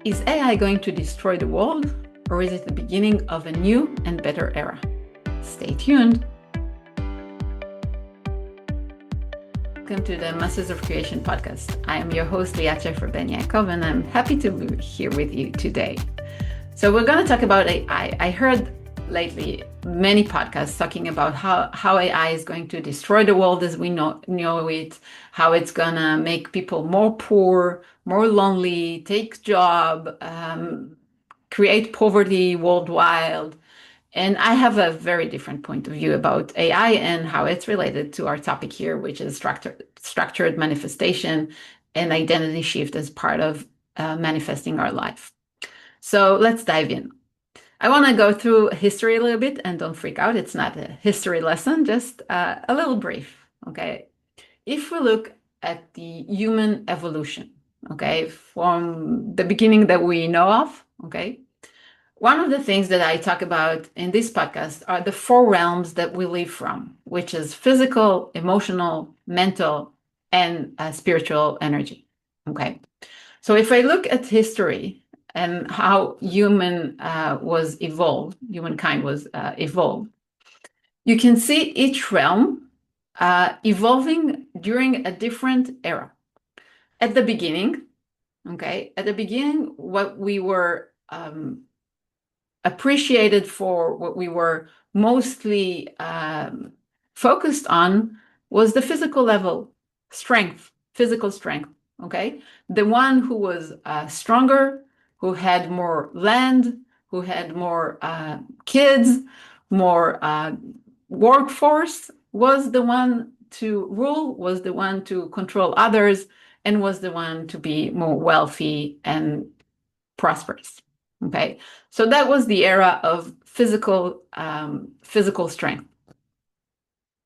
Is AI going to destroy the world, or is it the beginning of a new and better era? Stay tuned. Welcome to the Masters of Creation podcast. I am your host, Liat Scheffer Ben-Yakov, and I'm happy to be here with you today. So we're going to talk about AI. I heard lately many podcasts talking about how AI is going to destroy the world as we know it, how it's going to make people more poor, more lonely, take job, create poverty worldwide. And I have a very different point of view about AI and how it's related to our topic here, which is structured manifestation and identity shift as part of manifesting our life. So let's dive in. I want to go through history a little bit, and don't freak out. It's not a history lesson, just a little brief, okay? If we look at the human evolution, okay, from the beginning that we know of, okay, one of the things that I talk about in this podcast are the four realms that we live from, which is physical, emotional, mental, and spiritual energy, okay? So if I look at history, and how humankind was evolved, you can see each realm evolving during a different era. At the beginning, what we were appreciated for, what we were mostly focused on was the physical level, physical strength, okay? The one who was stronger, who had more land, who had more kids, more workforce, was the one to rule, was the one to control others, and was the one to be more wealthy and prosperous. Okay, so that was the era of physical strength.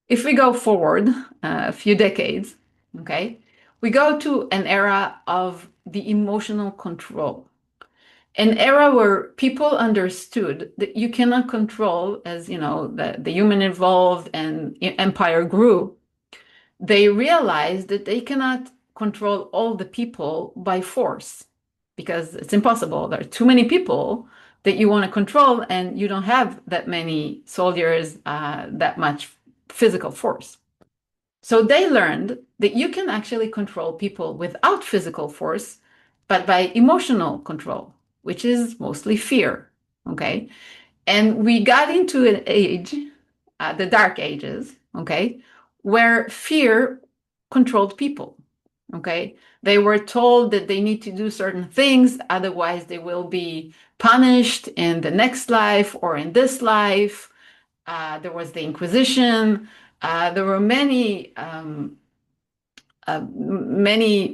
If we go forward a few decades, okay, we go to an era of the emotional control. An era where people understood that you cannot control, as you know, the human evolved and empire grew. They realized that they cannot control all the people by force, because it's impossible. There are too many people that you want to control, and you don't have that many soldiers, that much physical force. So they learned that you can actually control people without physical force, but by emotional control, which is mostly fear, okay? And we got into an age, the Dark Ages, okay, where fear controlled people, okay? They were told that they need to do certain things, otherwise they will be punished in the next life or in this life. There was the Inquisition. There were many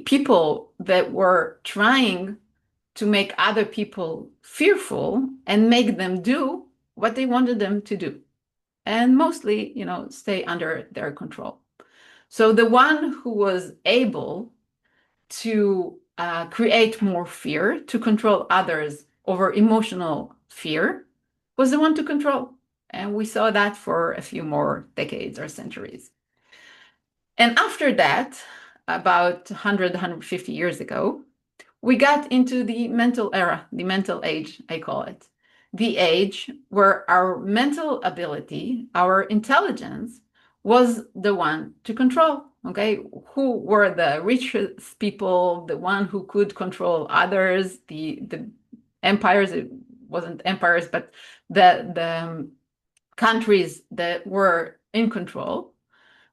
people that were trying to make other people fearful and make them do what they wanted them to do, and mostly, stay under their control. So the one who was able to create more fear, to control others over emotional fear, was the one to control. And we saw that for a few more decades or centuries. And after that, about 100, 150 years ago, we got into the mental era, the mental age, I call it. The age where our mental ability, our intelligence, was the one to control, okay? Who were the richest people, the one who could control others, the empires, it wasn't empires, but the countries that were in control,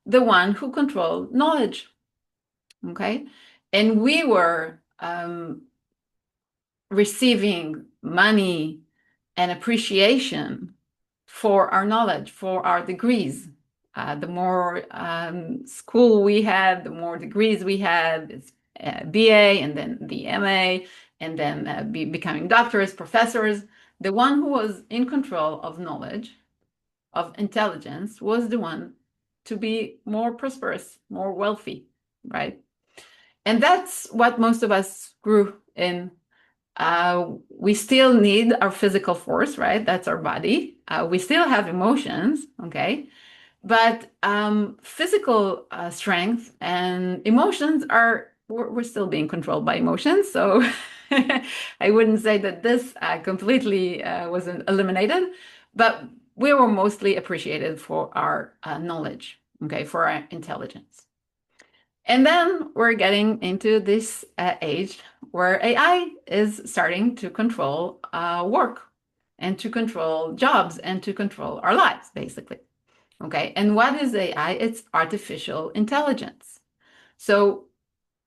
the one who controlled knowledge, okay? And we were receiving money and appreciation for our knowledge, for our degrees. The more school we had, the more degrees we had. It's BA, and then the MA, and then becoming doctors, professors. The one who was in control of knowledge, of intelligence, was the one to be more prosperous, more wealthy, right? And that's what most of us grew in. We still need our physical force, right? That's our body. We still have emotions, okay? But physical strength and emotions we're still being controlled by emotions. So I wouldn't say that this completely was eliminated, but we were mostly appreciated for our knowledge, okay, for our intelligence. And then we're getting into this age where AI is starting to control work and to control jobs and to control our lives, basically. Okay. And what is AI? It's artificial intelligence. So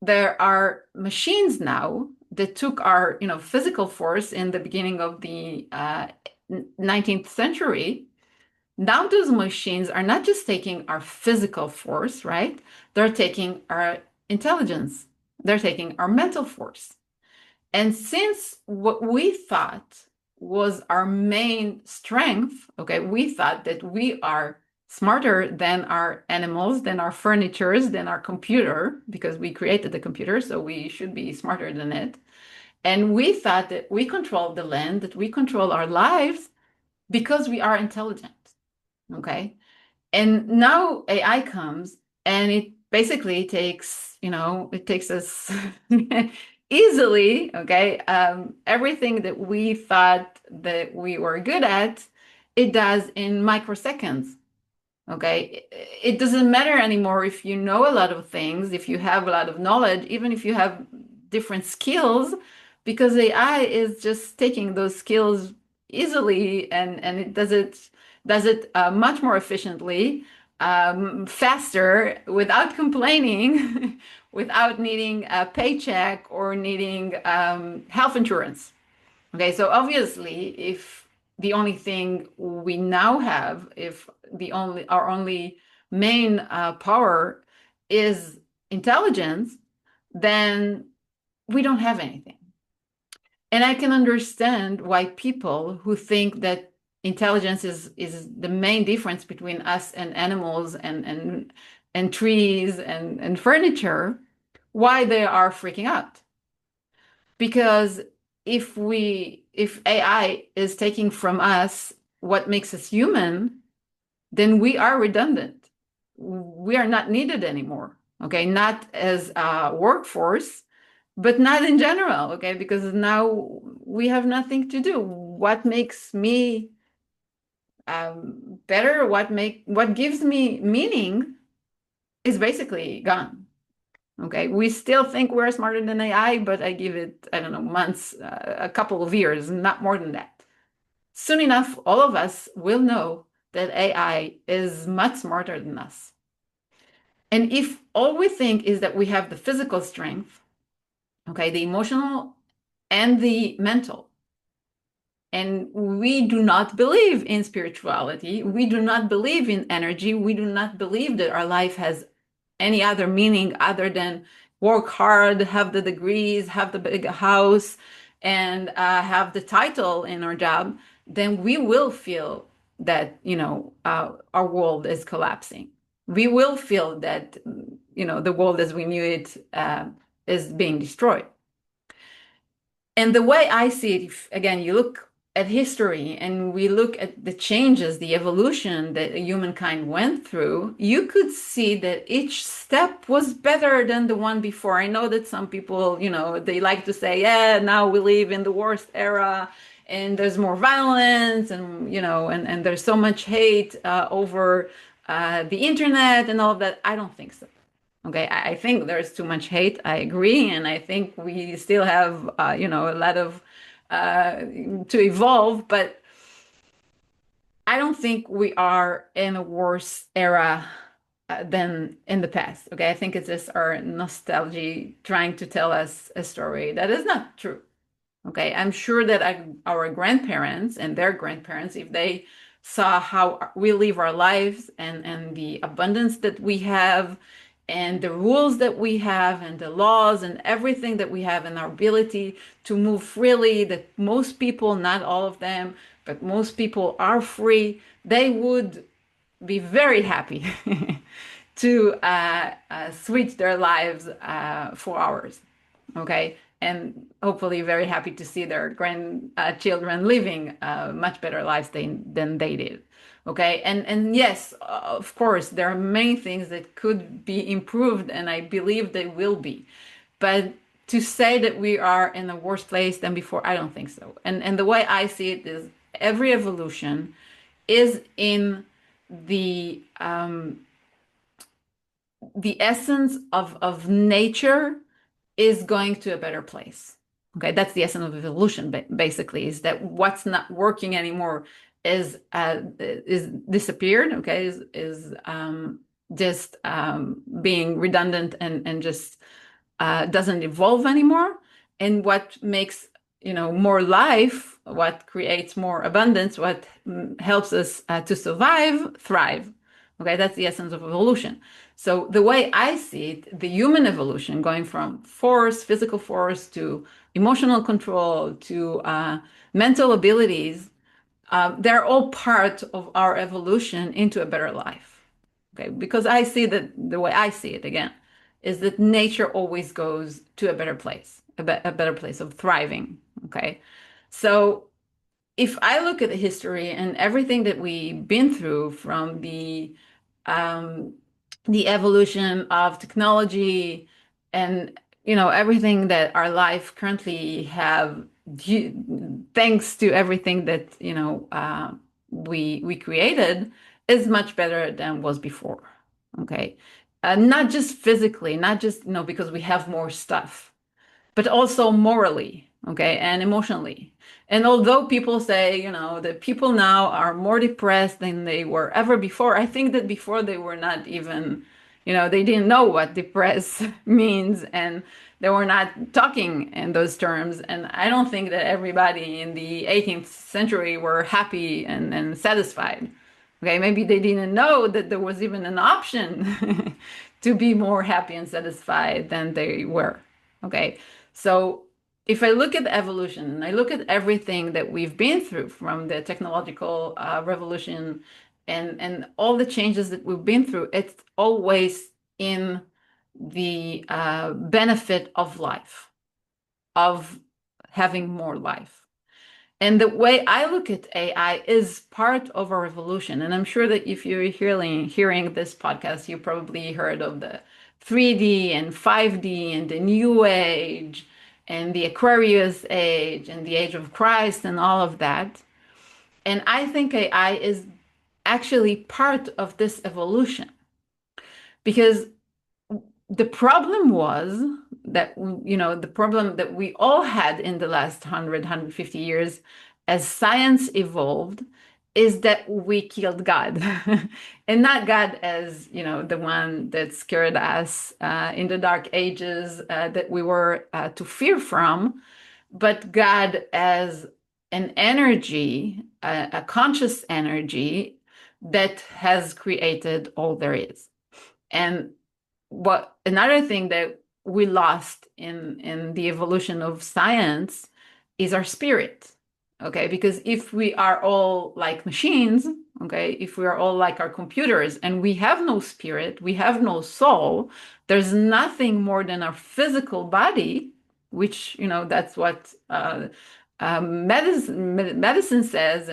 there are machines now that took our, physical force in the beginning of the 19th century. Now those machines are not just taking our physical force, right? They're taking our intelligence. They're taking our mental force. And since what we thought was our main strength, okay, we thought that we are smarter than our animals, than our furnitures, than our computer, because we created the computer, so we should be smarter than it. And we thought that we control the land, that we control our lives because we are intelligent, okay? And now AI comes and it basically takes, it takes us easily, okay? Everything that we thought that we were good at, it does in microseconds. Okay, it doesn't matter anymore if you know a lot of things, if you have a lot of knowledge, even if you have different skills, because AI is just taking those skills easily and it does it much more efficiently, faster, without complaining, without needing a paycheck or needing health insurance. Okay, so obviously, if the only thing we now have, if our only main power is intelligence, then we don't have anything. And I can understand why people who think that intelligence is the main difference between us and animals and trees and furniture, why they are freaking out. Because if AI is taking from us what makes us human, then we are redundant. We are not needed anymore. Okay, not as a workforce, but not in general. Okay, because now we have nothing to do. What makes me better? What gives me meaning is basically gone. Okay, we still think we're smarter than AI, but I give it, I don't know, months, a couple of years, not more than that. Soon enough, all of us will know that AI is much smarter than us. And if all we think is that we have the physical strength, okay, the emotional and the mental, and we do not believe in spirituality, we do not believe in energy, we do not believe that our life has any other meaning other than work hard, have the degrees, have the big house, and have the title in our job, then we will feel that, our world is collapsing. We will feel that, the world as we knew it is being destroyed. And the way I see it, if again you look at history and we look at the changes, the evolution that humankind went through, you could see that each step was better than the one before. I know that some people, they like to say, yeah, now we live in the worst era and there's more violence and, and there's so much hate over the internet and all of that. I don't think so. Okay, I think there's too much hate. I agree, and I think we still have, a lot of to evolve. But I don't think we are in a worse era than in the past. Okay, I think it's just our nostalgia trying to tell us a story that is not true. Okay, I'm sure that our grandparents and their grandparents, if they saw how we live our lives and the abundance that we have and the rules that we have and the laws and everything that we have and our ability to move freely, that most people, not all of them, but most people are free, they would be very happy to switch their lives for ours. Okay, and hopefully very happy to see their grandchildren living much better lives than they did. Okay, and yes, of course, there are many things that could be improved, and I believe they will be. But to say that we are in a worse place than before, I don't think so. And the way I see it is every evolution is in the the essence of nature is going to a better place. Okay, that's the essence of evolution. Basically, is that what's not working anymore is disappeared. Okay, is just being redundant and just doesn't evolve anymore. And what makes more life, what creates more abundance, what helps us to survive, thrive. Okay, that's the essence of evolution. So the way I see it, the human evolution going from force, physical force, to emotional control, to mental abilities, they're all part of our evolution into a better life. Okay, because I see that the way I see it again is that nature always goes to a better place, a better place of thriving. Okay, so if I look at the history and everything that we've been through from um, the evolution of technology and everything that our life currently have, thanks to everything that we created, is much better than was before. Okay, not just physically, not just because we have more stuff, but also morally, okay, and emotionally. And although people say, that people now are more depressed than they were ever before, I think that before they were not even, they didn't know what depressed means, and they were not talking in those terms. And I don't think that everybody in the 18th century were happy and satisfied. Okay, maybe they didn't know that there was even an option to be more happy and satisfied than they were. Okay, so if I look at evolution and I look at everything that we've been through from the technological revolution and all the changes that we've been through, it's always in the benefit of life, of having more life. And the way I look at AI is part of a revolution. And I'm sure that if you're hearing this podcast, you probably heard of the 3D and 5D and the new age and the Aquarius age and the age of Christ and all of that. And I think AI is actually part of this evolution because the problem was that the problem that we all had in the last 150 years as science evolved is that we killed God. And not God as the one that scared us in the dark ages that we were to fear from, but God as an energy, a conscious energy that has created all there is. And what another thing that we lost in the evolution of science is our spirit. Okay, because if we are all like machines, okay, if we are all like our computers and we have no spirit, we have no soul, there's nothing more than our physical body, which that's what medicine says,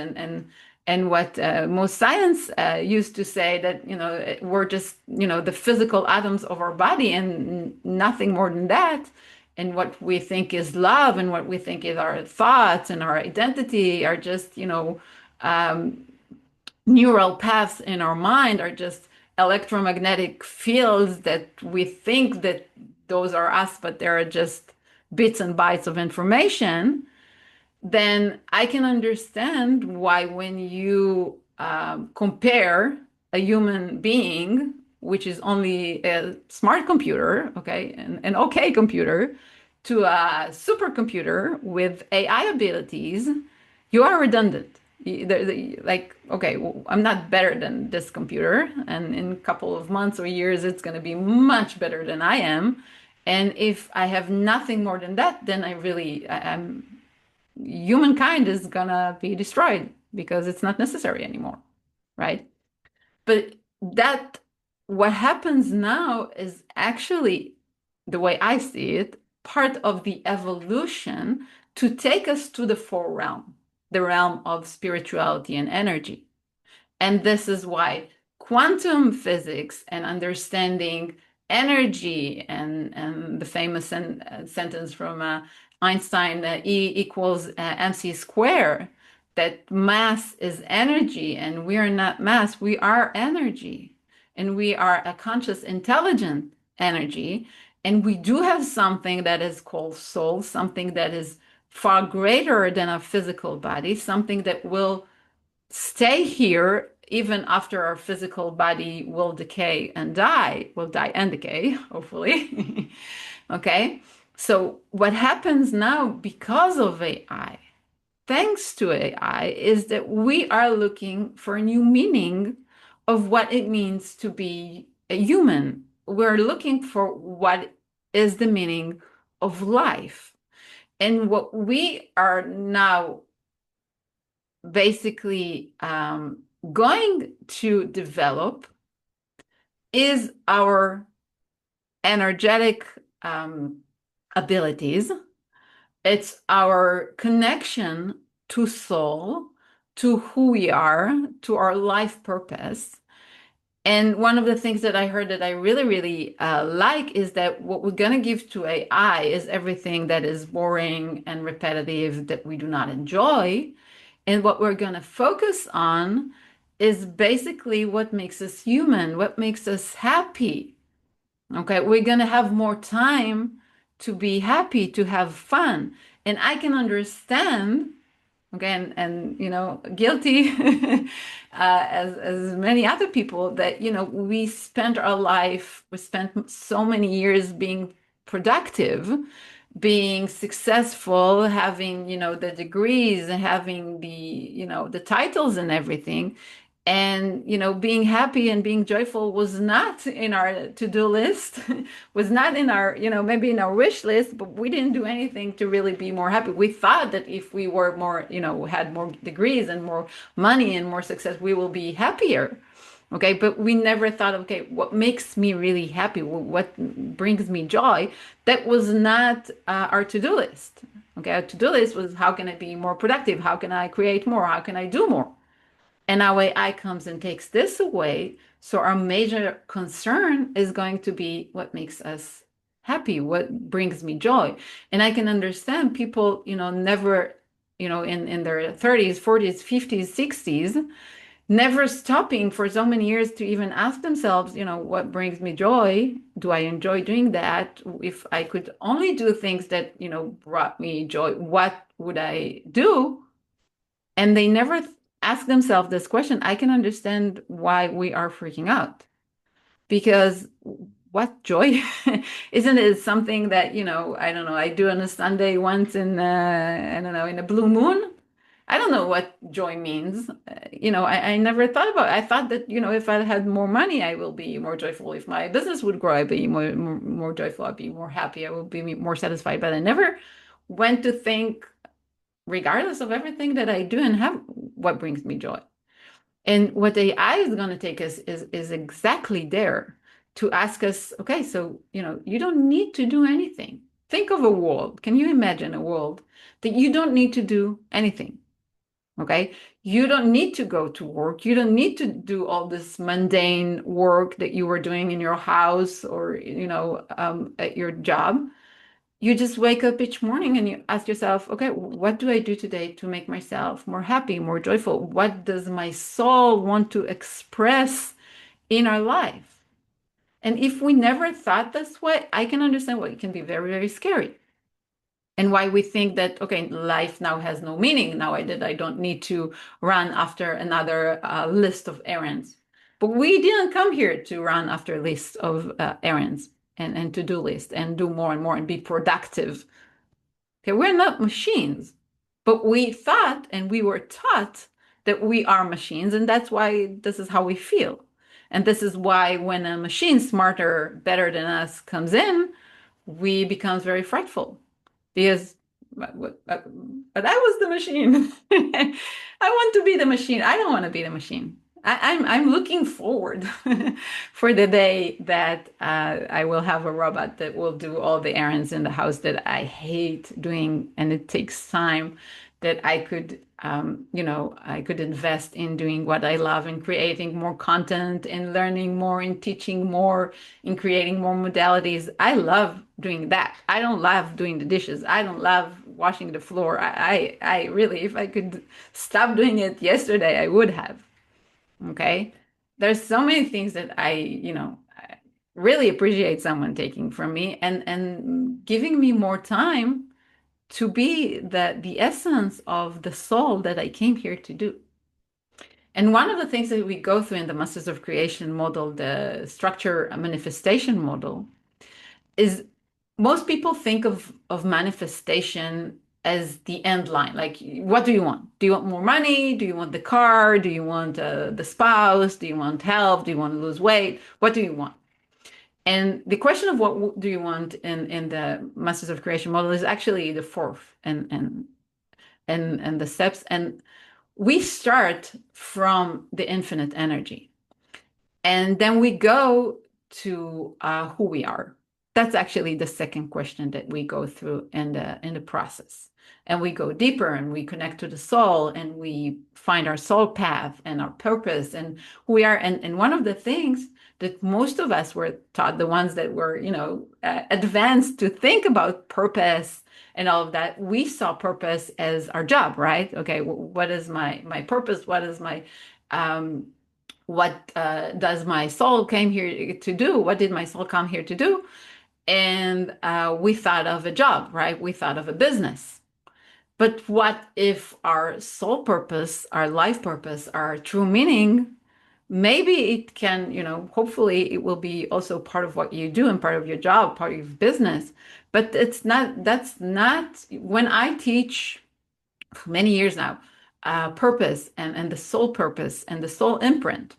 and what most science used to say, that we're just the physical atoms of our body and nothing more than that. And what we think is love and what we think is our thoughts and our identity are just neural paths in our mind, are just electromagnetic fields that we think that those are us, but they're just bits and bytes of information. Then I can understand why when you compare a human being, which is only a smart computer, okay, an okay computer, to a supercomputer with AI abilities, you are redundant. Like, okay, well, I'm not better than this computer, and in a couple of months or years, it's going to be much better than I am. And if I have nothing more than that, then I'm humankind is gonna be destroyed because it's not necessary anymore, right? But that what happens now is actually, the way I see it, part of the evolution to take us to the fourth realm, the realm of spirituality and energy. And this is why quantum physics and understanding energy, and the famous sentence from Einstein, E equals mc square, that mass is energy, and we are not mass, we are energy, and we are a conscious, intelligent energy, and we do have something that is called soul, something that is far greater than a physical body, something that will stay here even after our physical body will decay and die, will die and decay, hopefully. Okay. So what happens now because of AI, thanks to AI, is that we are looking for a new meaning of what it means to be a human. We're looking for what is the meaning of life. And what we are now basically going to develop is our energetic abilities. It's our connection to soul, to who we are, to our life purpose. And one of the things that I heard that I really, really like is that what we're going to give to AI is everything that is boring and repetitive that we do not enjoy. And what we're going to focus on is basically what makes us human, what makes us happy. Okay, we're going to have more time to be happy, to have fun. And I can understand, okay, and guilty as many other people, that we spent our life, we spent so many years being productive, being successful, having the degrees and having the titles and everything, and being happy and being joyful was not in our to-do list, was not in our maybe in our wish list, but we didn't do anything to really be more happy. We thought that if we were more had more degrees and more money and more success, we will be happier. Okay, but we never thought, okay, what makes me really happy? What brings me joy? That was not our to-do list. Okay, our to-do list was, how can I be more productive? How can I create more? How can I do more? And now AI comes and takes this away. So our major concern is going to be what makes us happy, what brings me joy. And I can understand people, never, in their 30s, 40s, 50s, 60s, never stopping for so many years to even ask themselves, what brings me joy? Do I enjoy doing that? If I could only do things that, brought me joy, what would I do? And they never ask themselves this question. I can understand why we are freaking out, because what joy? Isn't it something that, I don't know, I do on a Sunday once in, I don't know, in a blue moon? I don't know what joy means. I never thought about it. I thought that, if I had more money, I will be more joyful. If my business would grow, I'd be more joyful. I'd be more happy. I would be more satisfied. But I never went to think, regardless of everything that I do and have, what brings me joy. And what AI is going to take us is exactly there to ask us, okay, so, you don't need to do anything. Think of a world. Can you imagine a world that you don't need to do anything? Okay. You don't need to go to work. You don't need to do all this mundane work that you were doing in your house or, at your job. You just wake up each morning and you ask yourself, okay, what do I do today to make myself more happy, more joyful? What does my soul want to express in our life? And if we never thought this way, I can understand why it can be very, very scary. And why we think that, okay, life now has no meaning. Now I don't need to run after another list of errands. But we didn't come here to run after a list of errands and to-do list and do more and more and be productive. Okay, we're not machines, but we thought and we were taught that we are machines, and that's why this is how we feel. And this is why when a machine smarter, better than us comes in, we become very frightful because but I was the machine. I want to be the machine. I don't want to be the machine. I'm looking forward for the day that I will have a robot that will do all the errands in the house that I hate doing, and it takes time that I could, I could invest in doing what I love, in creating more content, in learning more, in teaching more, in creating more modalities. I love doing that. I don't love doing the dishes. I don't love washing the floor. I really, if I could stop doing it yesterday, I would have. Okay. There's so many things that I really appreciate someone taking from me and giving me more time to be the essence of the soul that I came here to do. And one of the things that we go through in the Masters of Creation model, the structure manifestation model, is most people think of manifestation as the end line. Like, what do you want? Do you want more money? Do you want the car? Do you want the spouse? Do you want health? Do you want to lose weight? What do you want? And the question of what do you want in the Masters of Creation model is actually the fourth and the steps. And we start from the infinite energy. And then we go to who we are. That's actually the second question that we go through in the process. And we go deeper and we connect to the soul and we find our soul path and our purpose and who we are. And one of the things that most of us were taught, the ones that were, advanced to think about purpose and all of that, we saw purpose as our job, right? Okay, what is my purpose? What is my what does my soul came here to do? What did my soul come here to do? And we thought of a job, right? We thought of a business. But what if our soul purpose, our life purpose, our true meaning, maybe it can, hopefully it will be also part of what you do and part of your job, part of your business. But that's not, when I teach for many years now, purpose and the soul purpose and the soul imprint.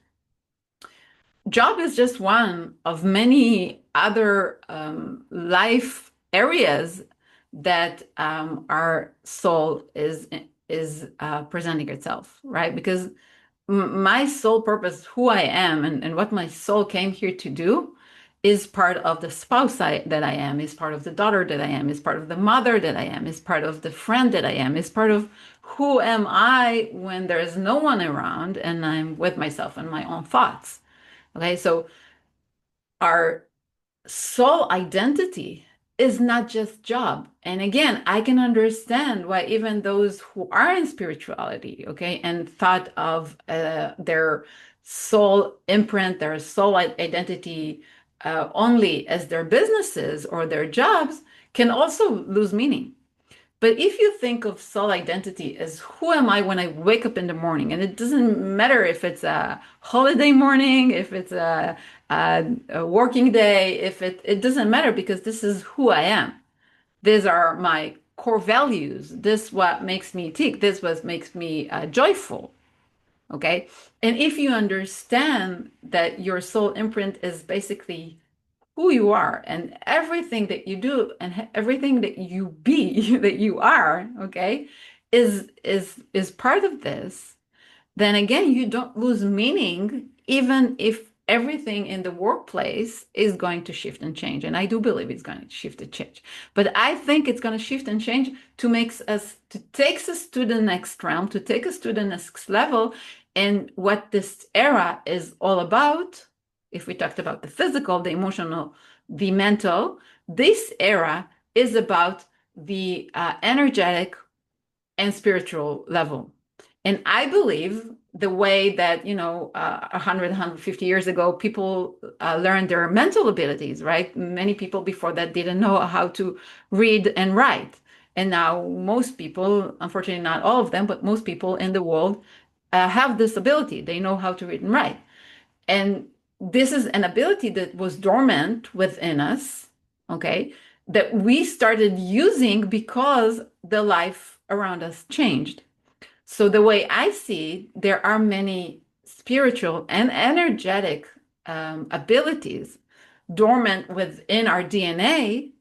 Job is just one of many other life areas that our soul is presenting itself, right? Because my soul purpose, who I am and what my soul came here to do, is part of the spouse that I am, is part of the daughter that I am, is part of the mother that I am, is part of the friend that I am, is part of who am I when there is no one around and I'm with myself and my own thoughts. Okay, so our soul identity is not just job. And again, I can understand why even those who are in spirituality, okay, and thought of their soul imprint, their soul identity only as their businesses or their jobs, can also lose meaning. But if you think of soul identity as who am I when I wake up in the morning, and it doesn't matter if it's a holiday morning, if it's a working day, if it doesn't matter because this is who I am. These are my core values. This what makes me tick. This what makes me joyful. Okay. And if you understand that your soul imprint is basically who you are and everything that you do and everything that you be that you are, okay, is part of this, then again you don't lose meaning even if everything in the workplace is going to shift and change. And I do believe it's going to shift and change, but I think it's going to shift and change to take us to the next realm, to take us to the next level. And what this era is all about, if we talked about the physical, the emotional, the mental, this era is about the energetic and spiritual level. And I believe the way that, 100, 150 years ago, people learned their mental abilities, right? Many people before that didn't know how to read and write. And now most people, unfortunately not all of them, but most people in the world have this ability. They know how to read and write. And this is an ability that was dormant within us, okay, that we started using because the life around us changed. So the way I see, there are many spiritual and energetic abilities dormant within our DNA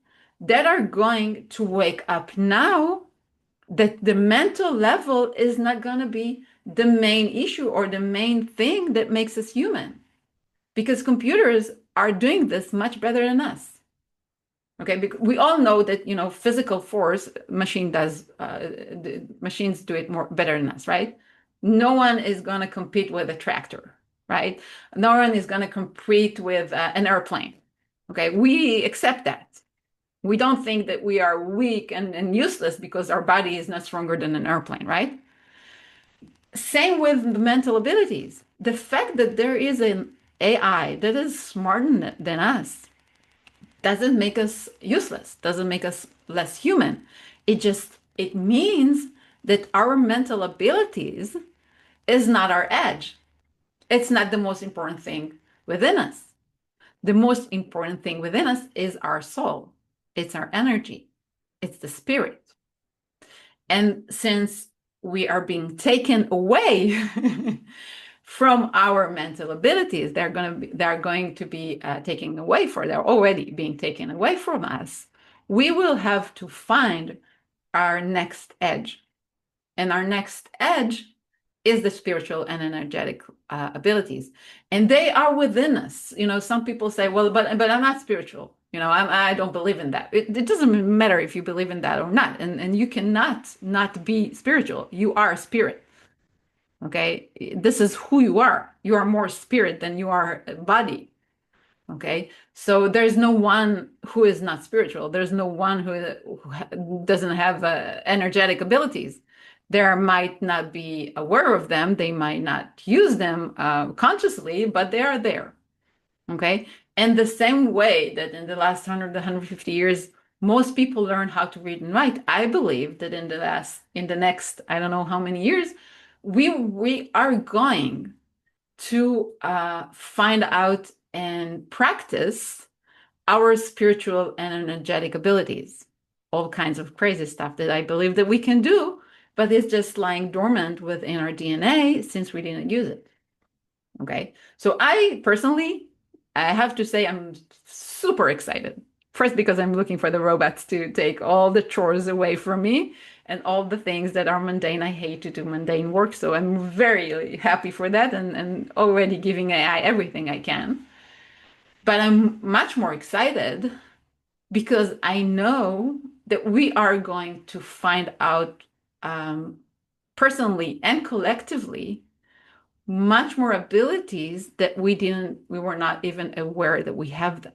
that are going to wake up now, that the mental level is not going to be the main issue or the main thing that makes us human, because computers are doing this much better than us. Okay, because we all know that physical force machines do it more better than us, right? No one is going to compete with a tractor, right? No one is going to compete with an airplane. Okay, we accept that. We don't think that we are weak and useless because our body is not stronger than an airplane, right? Same with the mental abilities. The fact that there is an AI that is smarter than us doesn't make us useless, doesn't make us less human. It means that our mental abilities is not our edge. It's not the most important thing within us. The most important thing within us is our soul. It's our energy. It's the spirit. And since we are being taken away from our mental abilities, they're going to be taken away, for they're already being taken away from us. We will have to find our next edge, and our next edge is the spiritual and energetic abilities, and they are within us. Some people say, well, but I'm not spiritual. I don't believe in that. It doesn't matter if you believe in that or not, and you cannot not be spiritual. You are a spirit. Okay, this is who you are. You are more spirit than you are body. Okay, so there's no one who is not spiritual. There's no one who doesn't have energetic abilities. There might not be aware of them. They might not use them consciously, but they are there. Okay, and the same way that in the last 100 150 years most people learn how to read and write, I believe that in the next, I don't know how many years, we are going to find out and practice our spiritual and energetic abilities, all kinds of crazy stuff that I believe that we can do, but it's just lying dormant within our DNA since we didn't use it. Okay, so I personally, I have to say, I'm super excited. First, because I'm looking for the robots to take all the chores away from me and all the things that are mundane. I hate to do mundane work, so I'm very happy for that, and already giving AI everything I can. But I'm much more excited because I know that we are going to find out um, personally and collectively much more abilities that we were not even aware that we have them.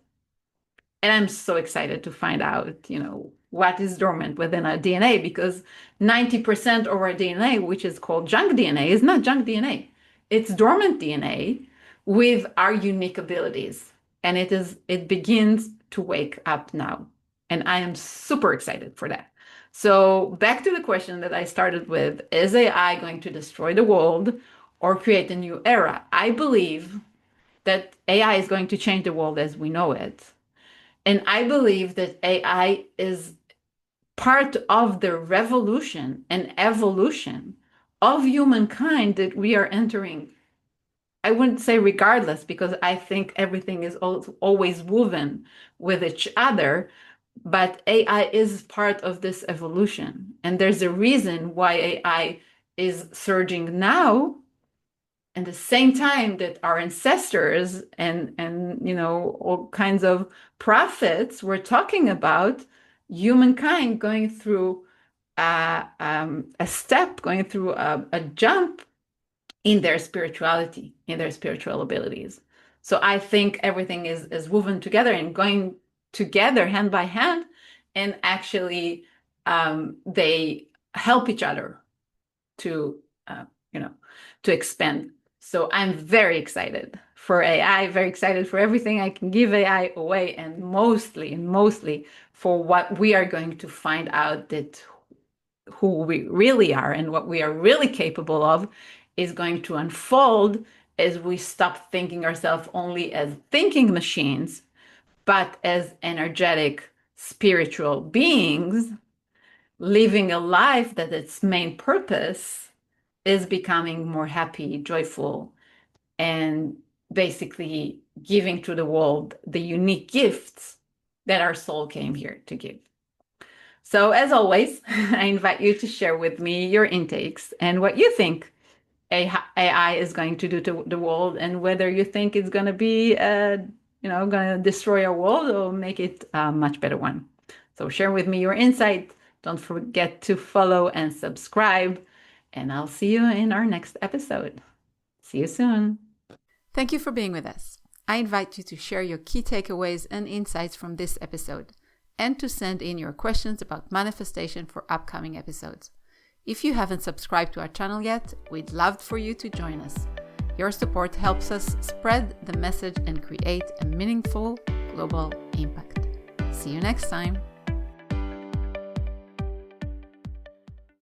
And I'm so excited to find out, what is dormant within our DNA, because 90% of our DNA, which is called junk DNA, is not junk DNA. It's dormant DNA with our unique abilities. And it begins to wake up now. And I am super excited for that. So back to the question that I started with, is AI going to destroy the world or create a new era? I believe that AI is going to change the world as we know it. And I believe that AI is part of the revolution and evolution of humankind that we are entering. I wouldn't say regardless, because I think everything is always woven with each other, but AI is part of this evolution. And there's a reason why AI is surging now, at the same time that our ancestors and all kinds of prophets were talking about humankind going through a step, going through a jump in their spirituality, in their spiritual abilities. So I think everything is woven together and going together hand by hand, and actually they help each other to you know to expand. So I'm very excited for AI, very excited for everything I can give AI away, and mostly for what we are going to find out, that who we really are and what we are really capable of is going to unfold as we stop thinking ourselves only as thinking machines, but as energetic spiritual beings living a life that its main purpose is becoming more happy, joyful, and basically giving to the world the unique gifts that our soul came here to give. So, as always, I invite you to share with me your intakes and what you think AI is going to do to the world, and whether you think it's going to be going to destroy our world or make it a much better one. So share with me your insight. Don't forget to follow and subscribe, and I'll see you in our next episode. See you soon. Thank you for being with us. I invite you to share your key takeaways and insights from this episode, and to send in your questions about manifestation for upcoming episodes. If you haven't subscribed to our channel yet, we'd love for you to join us. Your support helps us spread the message and create a meaningful global impact. See you next time.